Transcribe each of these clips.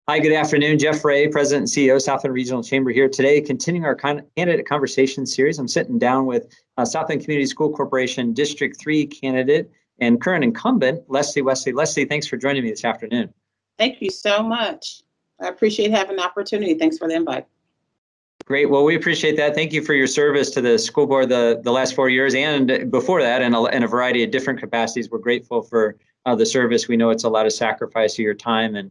Hi, good afternoon. Jeff Ray, President and CEO, Southland Regional Chamber here today, continuing our candidate conversation series. I'm sitting down with Southland Community School Corporation District 3 candidate and current incumbent, Leslie Wesley. Leslie, thanks for joining me this afternoon. Thank you so much. I appreciate having the opportunity. Thanks for the invite. Great. Well, we appreciate that. Thank you for your service to the school board the last 4 years and before that in a variety of different capacities. We're grateful for the service. We know it's a lot of sacrifice of your time and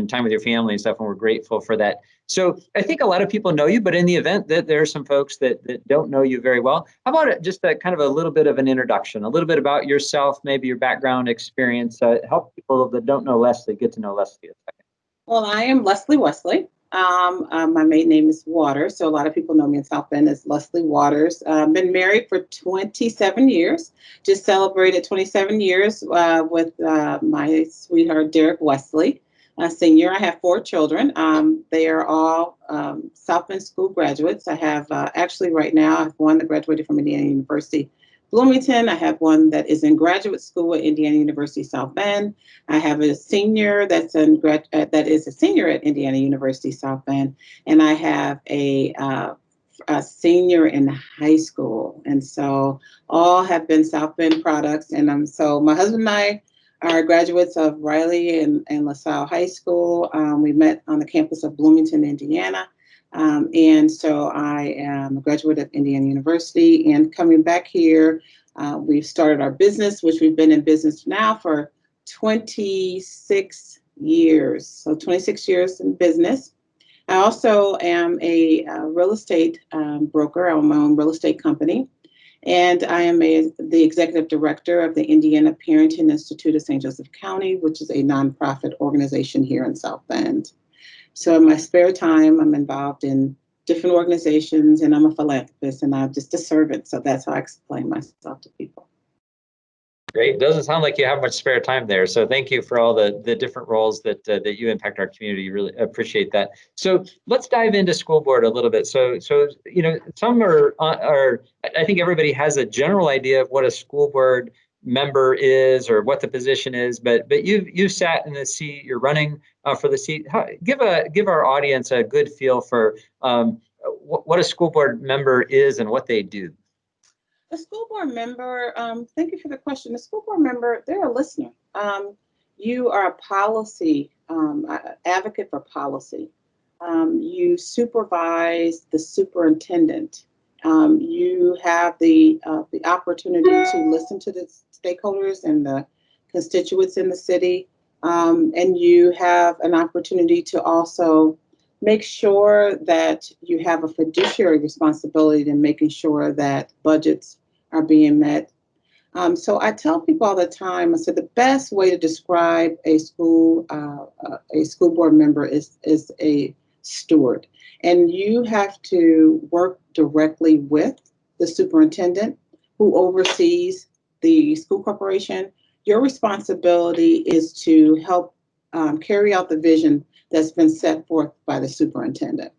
time with your family and stuff, and we're grateful for that. So I think a lot of people know you, but in the event that there are some folks that don't know you very well, how about just a kind of a little bit of an introduction, a little bit about yourself, maybe your background experience, help people that don't know Leslie get to know Leslie a second. Well, I am Leslie Wesley. My maiden name is Waters, so a lot of people know me in South Bend as Leslie Waters. Been married for 27 years. Just celebrated 27 years with my sweetheart, Derek Wesley, senior. I have 4 children. They are all South Bend school graduates. I have actually right now, I have one that graduated from Indiana University Bloomington. I have one that is in graduate school at Indiana University South Bend. I have a senior that is a senior at Indiana University South Bend, and I have a senior in high school. And so all have been South Bend products. And so my husband and I are graduates of Riley and LaSalle High School. We met on the campus of Bloomington, Indiana. And so I am a graduate of Indiana University, and coming back here, we've started our business, which we've been in business now for 26 years. So 26 years in business. I also am a real estate broker. I own my own real estate company. And I am the executive director of the Indiana Parenting Institute of St. Joseph County, which is a nonprofit organization here in South Bend. So in my spare time, I'm involved in different organizations, and I'm a philanthropist, and I'm just a servant. So that's how I explain myself to people. Great. Doesn't sound like you have much spare time there. So thank you for all the different roles that you impact our community. Really appreciate that. So let's dive into school board a little bit. So some are I think everybody has a general idea of what a school board member is or what the position is, but you've sat in the seat, you're running for the seat. Give our audience a good feel for what a school board member is and what they do. A school board member, thank you for the question. A school board member, they're a listener. You are a policy advocate for policy. You supervise the superintendent. You have the opportunity to listen to the stakeholders and the constituents in the city, and you have an opportunity to also make sure that you have a fiduciary responsibility in making sure that budgets are being met. So I tell people all the time, I said the best way to describe a school board member is a steward. And you have to work directly with the superintendent who oversees the school corporation. Your responsibility is to help carry out the vision that's been set forth by the superintendent.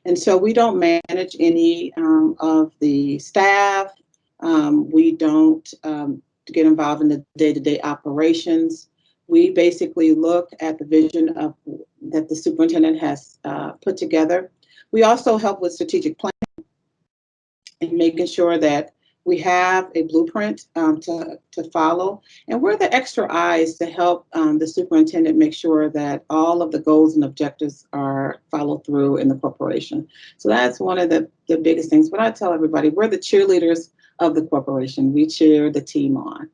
And so we don't manage any of the staff. We don't get involved in the day-to-day operations. We basically look at the vision that the superintendent has put together. We also help with strategic planning and making sure that we have a blueprint to follow. And we're the extra eyes to help the superintendent make sure that all of the goals and objectives are followed through in the corporation. So that's one of the biggest things. But I tell everybody, we're the cheerleaders of the corporation. We cheer the team on.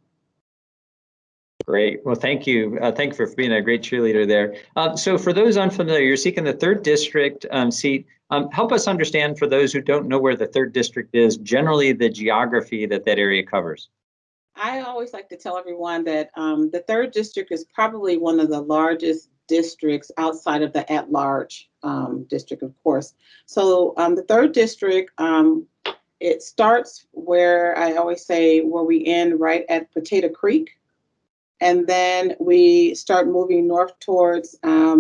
Great. Well, thank you. Thank you for being a great cheerleader there. So for those unfamiliar, you're seeking the 3rd District seat. Help us understand, for those who don't know where the 3rd District is, generally the geography that area covers. I always like to tell everyone that the 3rd District is probably one of the largest districts outside of the at-large district, of course. So the 3rd District, it starts where I always say where we end right at Potato Creek. And then we start moving north towards a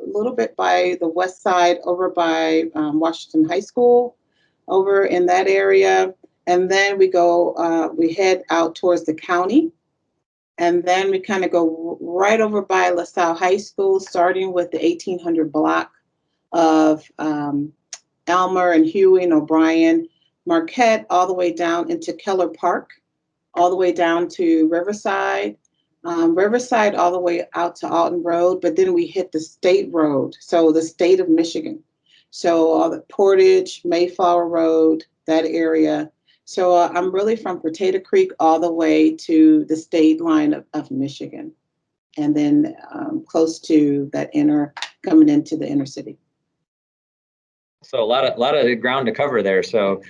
little bit by the west side, over by Washington High School, over in that area. And then we head out towards the county. And then we kind of go right over by LaSalle High School, starting with the 1800 block of Elmer and Huey and O'Brien, Marquette, all the way down into Keller Park, all the way down to Riverside, Riverside all the way out to Alton Road, but then we hit the state road, so the state of Michigan. So all the Portage, Mayflower Road, that area. So I'm really from Potato Creek all the way to the state line of Michigan, and then close to that coming into the inner city. So a lot of ground to cover there. So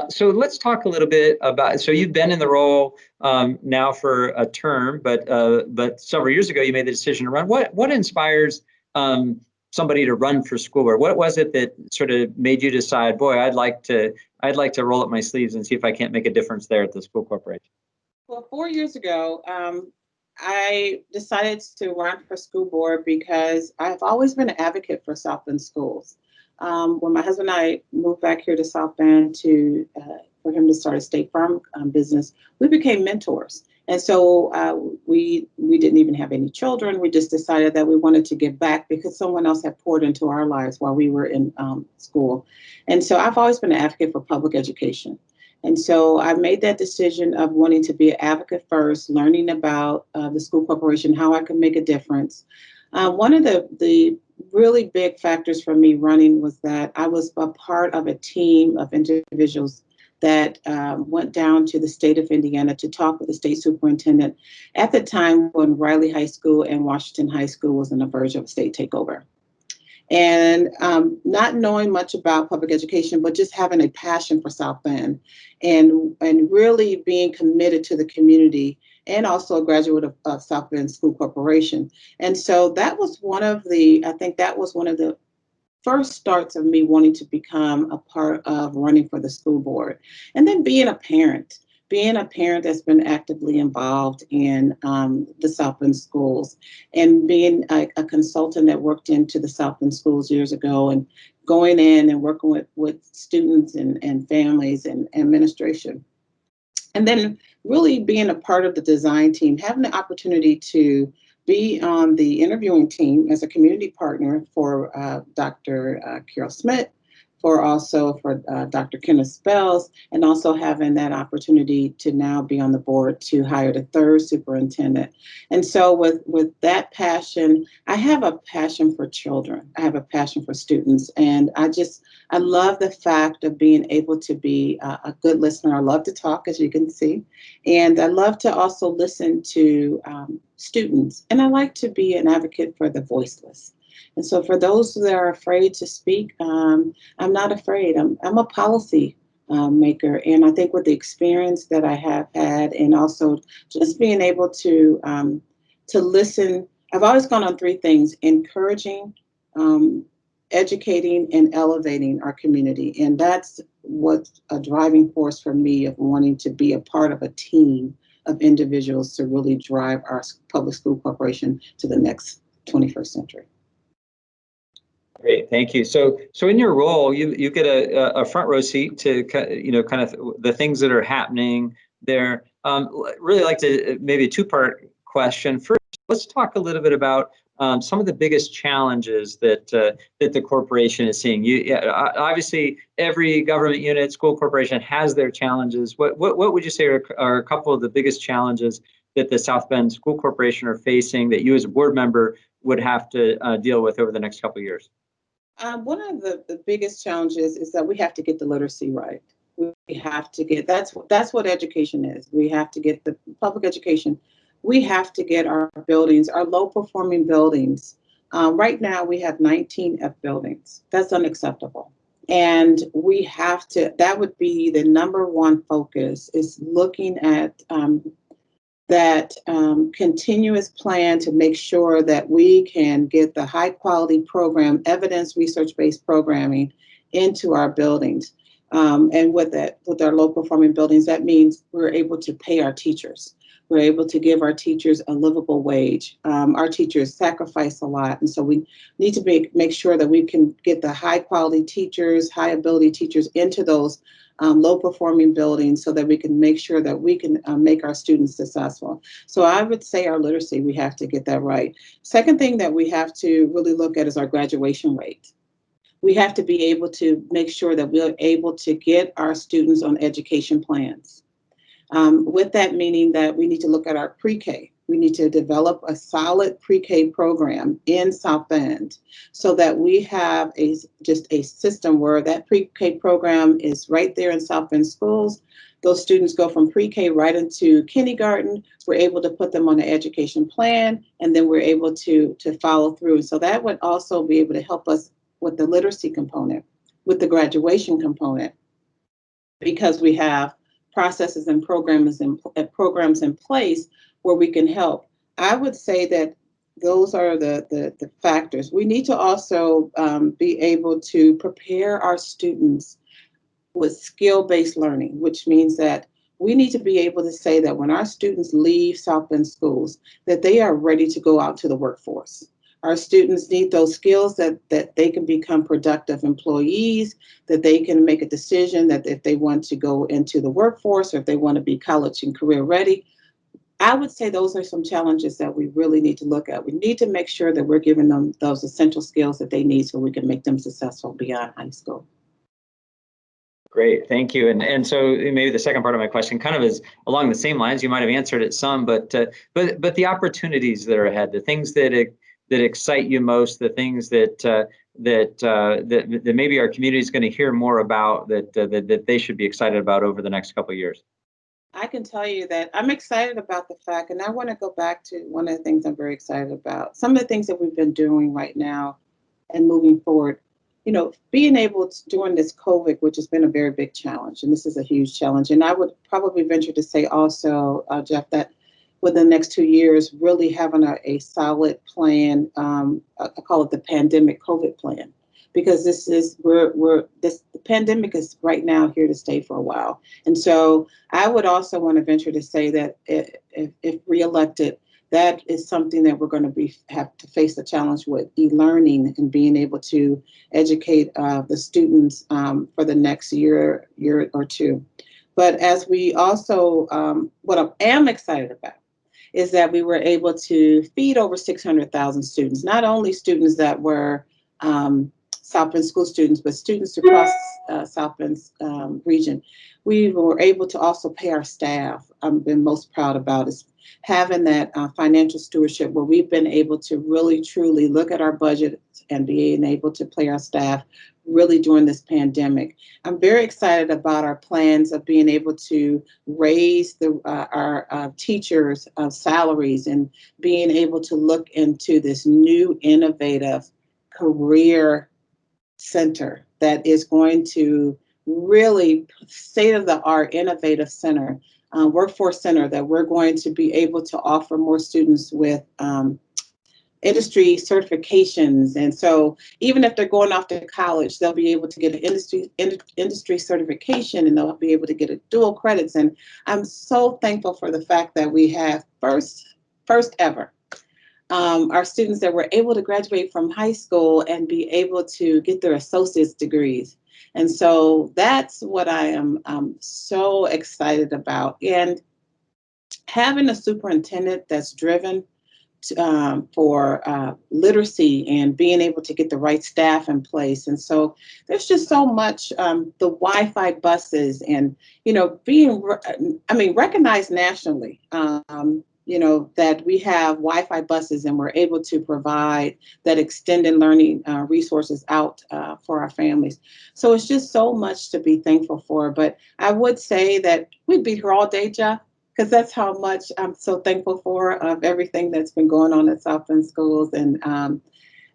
so let's talk a little bit about. So you've been in the role now for a term, but several years ago you made the decision to run. What inspires somebody to run for school board? What was it that sort of made you decide, boy, I'd like to roll up my sleeves and see if I can't make a difference there at the school corporation? Well, 4 years ago, I decided to run for school board because I've always been an advocate for South Bend schools. When my husband and I moved back here to South Bend for him to start a State Farm business, we became mentors. And so we didn't even have any children. We just decided that we wanted to give back because someone else had poured into our lives while we were in school. And so I've always been an advocate for public education. And so I made that decision of wanting to be an advocate first, learning about the school corporation, how I could make a difference. One of the really big factors for me running was that I was a part of a team of individuals that went down to the state of Indiana to talk with the state superintendent at the time when Riley High School and Washington High School was on the verge of a state takeover. And not knowing much about public education, but just having a passion for South Bend and really being committed to the community, and also a graduate of South Bend School Corporation. And so that was I think that was one of the first starts of me wanting to become a part of running for the school board. And then being a parent that's been actively involved in the South Bend schools, and being a consultant that worked into the South Bend schools years ago, and going in and working with students and families and administration. And then really being a part of the design team, having the opportunity to be on the interviewing team as a community partner for Dr. Carol Smith, for Dr. Kenneth Spells, and also having that opportunity to now be on the board to hire the third superintendent. And so with that passion, I have a passion for children. I have a passion for students. And I love the fact of being able to be a good listener. I love to talk, as you can see. And I love to also listen to students. And I like to be an advocate for the voiceless. And so for those that are afraid to speak, I'm not afraid. I'm a policy maker. And I think with the experience that I have had, and also just being able to listen, I've always gone on three things: encouraging, educating, and elevating our community. And that's what's a driving force for me of wanting to be a part of a team of individuals to really drive our public school corporation to the next 21st century. Great, thank you. So in your role, you get a front row seat to kind of the things that are happening there. Really like to maybe a two-part question. First, let's talk a little bit about some of the biggest challenges that the corporation is seeing. Obviously, every government unit, school corporation has their challenges. What would you say are a couple of the biggest challenges that the South Bend School Corporation are facing that you as a board member would have to deal with over the next couple of years? One of the biggest challenges is that we have to get the literacy right. We have to get, that's what education is. We have to get the public education. We have to get our buildings, our low performing buildings. Right now we have 19 F buildings. That's unacceptable. And we have to, that would be the number one focus, is looking at that continuous plan to make sure that we can get the high quality program, evidence research-based programming into our buildings. And with our low performing buildings, that means we're able to pay our teachers. We're able to give our teachers a livable wage. Our teachers sacrifice a lot. And so we need to make sure that we can get the high quality teachers, high ability teachers into those low performing buildings, so that we can make sure that we can make our students successful. So I would say our literacy, we have to get that right. Second thing that we have to really look at is our graduation rate. We have to be able to make sure that we're able to get our students on education plans. With that meaning that we need to look at our pre-K. We need to develop a solid pre-K program in South Bend, so that we have just a system where that pre-K program is right there in South Bend schools. Those students go from pre-K right into kindergarten. We're able to put them on an education plan, and then we're able to follow through. So that would also be able to help us with the literacy component, with the graduation component, because we have processes and programs in place where we can help. I would say that those are the factors. We need to also be able to prepare our students with skill-based learning, which means that we need to be able to say that when our students leave South Bend schools, that they are ready to go out to the workforce. Our students need those skills that they can become productive employees, that they can make a decision that if they want to go into the workforce or if they want to be college and career ready. I would say those are some challenges that we really need to look at. We need to make sure that we're giving them those essential skills that they need so we can make them successful beyond high school. Great, thank you. And so maybe the second part of my question kind of is along the same lines. You might have answered it some, but the opportunities that are ahead, the things that excite you most, the things that maybe our community is going to hear more about, that they should be excited about over the next couple of years. I can tell you that I'm excited about the fact, and I want to go back to one of the things I'm very excited about. Some of the things that we've been doing right now and moving forward, being able to, during this COVID, which has been a very big challenge, and this is a huge challenge. And I would probably venture to say also, Jeff, that within the next 2 years, really having a solid plan, I call it the pandemic COVID plan, because the pandemic is right now here to stay for a while. And so I would also want to venture to say that if reelected, that is something that we're going to have to face a challenge with e-learning and being able to educate the students for the next year or two. But as we also, what I am excited about is that we were able to feed over 600,000 students, not only students that were South Bend school students, but students across South Bend's region. We were able to also pay our staff. I've been most proud about is having that financial stewardship where we've been able to really truly look at our budget and being able to pay our staff really during this pandemic. I'm very excited about our plans of being able to raise our teachers' salaries and being able to look into this new innovative career center that is going to really state-of-the-art innovative center, workforce center, that we're going to be able to offer more students with industry certifications. And so even if they're going off to college, they'll be able to get an industry certification, and they'll be able to get a dual credits. And I'm so thankful for the fact that we have first ever our students that were able to graduate from high school and be able to get their associate's degrees. And so that's what I am so excited about. And having a superintendent that's driven for literacy and being able to get the right staff in place. And so there's just so much, the Wi-Fi buses and, being, recognized nationally, that we have Wi-Fi buses and we're able to provide that extended learning resources out for our families. So it's just so much to be thankful for. But I would say that we'd be here all day, Jeff, because that's how much I'm so thankful for of everything that's been going on at South Bend schools. And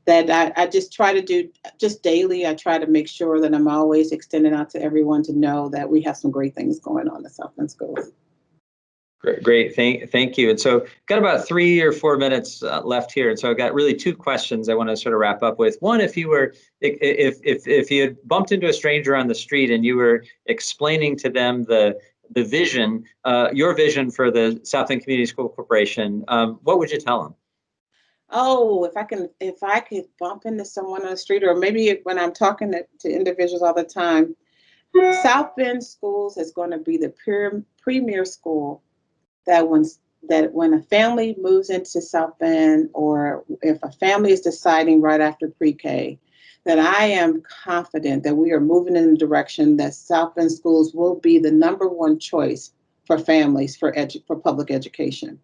that I just try to do just daily. I try to make sure that I'm always extending out to everyone to know that we have some great things going on at South Bend schools. Great, thank you. And so got about 3 or 4 minutes left here. And so I've got really 2 questions I want to sort of wrap up with. One, if you had bumped into a stranger on the street and you were explaining to them the vision, your vision for the South Bend Community School Corporation, what would you tell them? Oh, if I could bump into someone on the street, or maybe when I'm talking to individuals all the time, South Bend Schools is going to be the premier school that when a family moves into South Bend, or if a family is deciding right after pre-K, that I am confident that we are moving in the direction that South Bend Schools will be the number one choice for families for public education.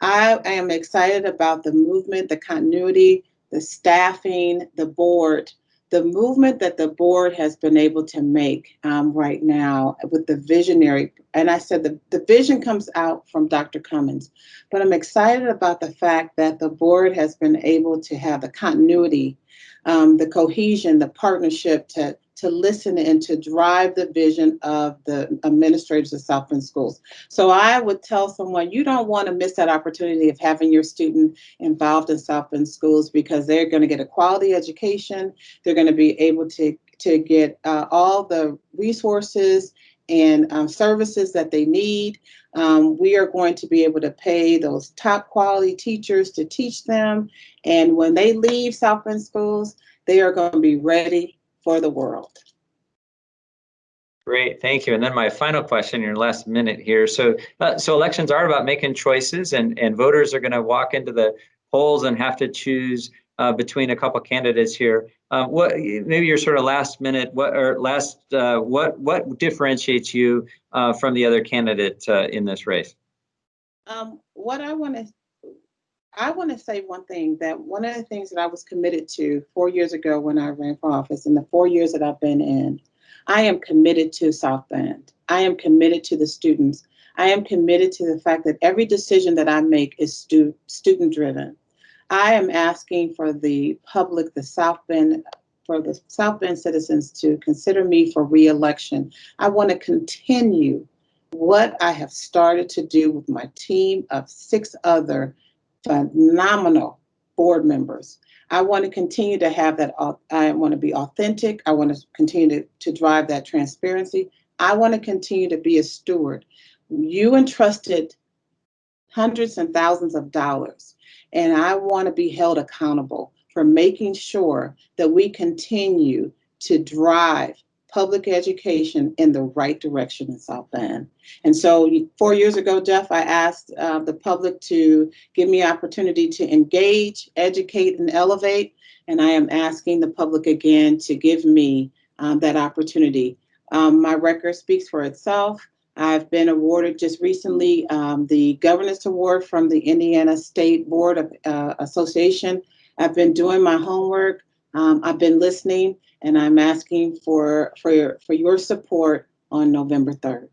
I am excited about the movement, the continuity, the staffing, the board, the movement that the board has been able to make right now with the visionary. And I said the vision comes out from Dr. Cummins, but I'm excited about the fact that the board has been able to have the continuity, the cohesion, the partnership to listen and to drive the vision of the administrators of South Bend Schools. So I would tell someone, you don't want to miss that opportunity of having your student involved in South Bend Schools, because they're going to get a quality education. They're going to be able to get all the resources and services that they need. We are going to be able to pay those top quality teachers to teach them. And when they leave South Bend Schools, they are going to be ready for the world. Great, thank you. And then my final question, your last minute here. So elections are about making choices, and voters are going to walk into the polls and have to choose between a couple candidates here. What maybe your sort of last minute, what differentiates you from the other candidate in this race? What I want to say one thing, that one of the things that I was committed to 4 years ago when I ran for office, and the 4 years that I've been in, I am committed to South Bend. I am committed to the students. I am committed to the fact that every decision that I make is student driven. I am asking for the public, for the South Bend citizens to consider me for re-election. I want to continue what I have started to do with my team of 6 other phenomenal board members. I want to continue to have that. I want to be authentic. I want to continue to drive that transparency. I want to continue to be a steward. You entrusted hundreds and thousands of dollars, and I want to be held accountable for making sure that we continue to drive public education in the right direction in South Bend. And so 4 years ago, Jeff, I asked the public to give me opportunity to engage, educate, and elevate. And I am asking the public again to give me that opportunity. My record speaks for itself. I've been awarded just recently the Governance Award from the Indiana State Board of Association. I've been doing my homework. I've been listening, and I'm asking for your support on November 3rd.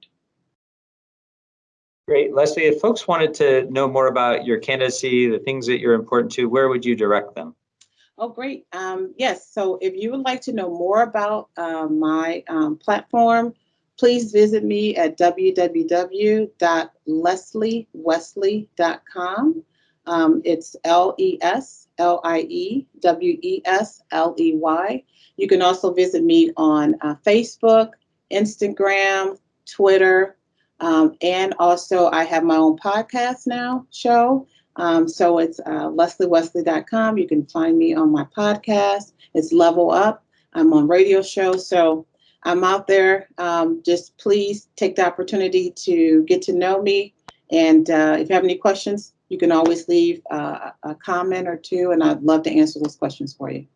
Great. Leslie, if folks wanted to know more about your candidacy, the things that you're important to, where would you direct them? Oh, great. Yes. So if you would like to know more about my platform, please visit me at www.lesliewesley.com. It's LESLIEWESLEY. You can also visit me on Facebook, Instagram, Twitter, and also I have my own podcast now show. So it's lesliewesley.com. You can find me on my podcast. It's Level Up. I'm on radio shows. So I'm out there. Just please take the opportunity to get to know me. And if you have any questions, you can always leave a comment or two, and I'd love to answer those questions for you.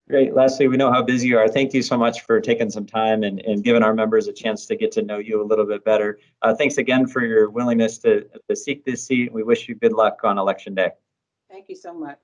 Great. Leslie, we know how busy you are. Thank you so much for taking some time and giving our members a chance to get to know you a little bit better. Thanks again for your willingness to seek this seat. We wish you good luck on Election Day. Thank you so much.